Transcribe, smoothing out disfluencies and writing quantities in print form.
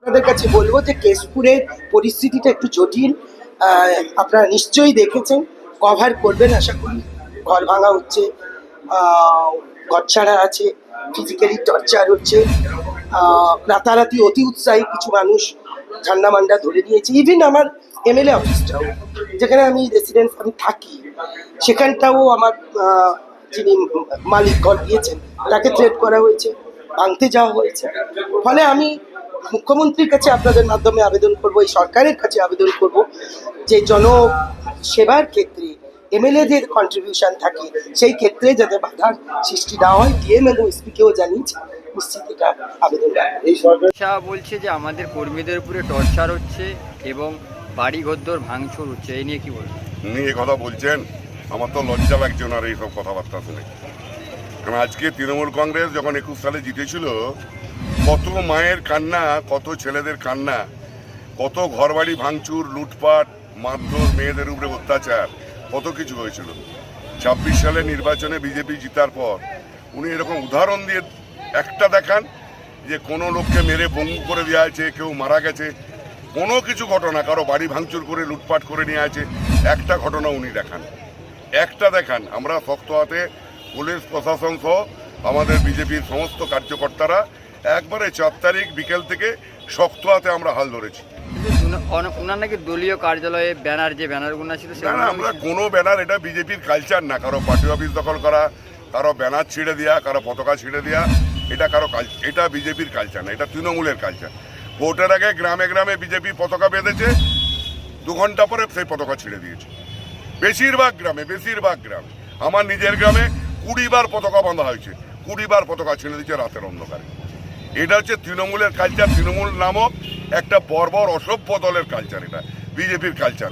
আপনাদের কাছে বলবো যে কেশপুরের পরিস্থিতিটা একটু জটিল। আপনারা নিশ্চয়ই দেখেছেন, কভার করবেন আশা করি। ঘর ভাঙা হচ্ছে, ঘর ছাড়া আছে, ফিজিক্যালি টর্চার হচ্ছে, রাতারাতি অতি উৎসাহী কিছু মানুষ ঝান্ডা মান্ডা ধরে নিয়েছে। ইভিন আমার এমএলএ অফিসটাও, যেখানে আমি রেসিডেন্স আমি থাকি, সেখানটাও আমার যিনি মালিক ঘর দিয়েছেন তাকে থ্রেট করা হয়েছে, ভাঙতে যাওয়া হয়েছে। ফলে আমি মুখ্যমন্ত্রীর কাছে আপনাদের মাধ্যমে আবেদন করব, এই সরকারের কাছে আবেদন করব যে জনসেবার ক্ষেত্রে এমএলএদের কন্ট্রিবিউশন থাকে, সেই ক্ষেত্রে যাতে বাধার সৃষ্টি না হয়। ডিএম এবং এসপিকেও জানিয়েছে, নিশ্চিত এটা আবেদন রাখবে। এই সরকার বলছে যে আমাদের কর্মীদের উপরে টর্চার হচ্ছে এবং বাড়ি ঘরদোর ভাঙচুর হচ্ছে, এই নিয়ে কি বলবেন? উনি এ কথা বলছেন, আমার তো লজ্জা লাগছে ওনার এইসব কথাবার্তা শুনে। কারণ আজকে তৃণমূল কংগ্রেস যখন 21 সালে জিতেছিল, কত মায়ের কান্না, কত ছেলেদের কান্না, কত ঘরবাড়ি ভাঙচুর, লুটপাট, মারধর, মেয়েদের উপরে অত্যাচার, কত কিছু হয়েছিল। 26 সালে নির্বাচনে বিজেপি জিতার পর উনি এরকম উদাহরণ দিয়ে একটা দেখান যে কোনো লোককে মেরে পঙ্গু করে দেওয়া আছে, কেউ মারা গেছে, কোনো কিছু ঘটনা, কারো বাড়ি ভাঙচুর করে লুটপাট করে নিয়ে আছে, একটা ঘটনা উনি দেখান, একটা দেখান। আমরা শক্ত হাতে পুলিশ প্রশাসন সহ আমাদের বিজেপির সমস্ত কার্যকর্তারা একবারে 4 তারিখ বিকেল থেকে শক্ত হাতে আমরা হাল ধরেছি। ওনার নাকি দলীয় কার্যালয়ে ব্যানার, যে ব্যানারগুলো ছিল না, আমরা কোনো ব্যানার, এটা বিজেপির কালচার না। কারো পার্টি অফিস দখল করা, কারো ব্যানার ছিঁড়ে দেওয়া, কারো পতাকা ছিঁড়ে দেওয়া, এটা কারো এটা বিজেপির কালচার না, এটা তৃণমূলের কালচার। ভোটের আগে গ্রামে গ্রামে বিজেপি পতাকা বেঁধেছে, 2 ঘন্টা পরে সেই পতাকা ছিঁড়ে দিয়েছে। বেশিরভাগ গ্রামে আমার নিজের গ্রামে 20 বার পতাকা বাঁধা হয়েছে, 20 বার পতাকা ছিঁড়ে দিচ্ছে রাতের অন্ধকারে। এটা হচ্ছে তৃণমূলের কালচার। তৃণমূল নামক একটা বর্বর অসভ্য দলের কালচার, এটা বিজেপির কালচার।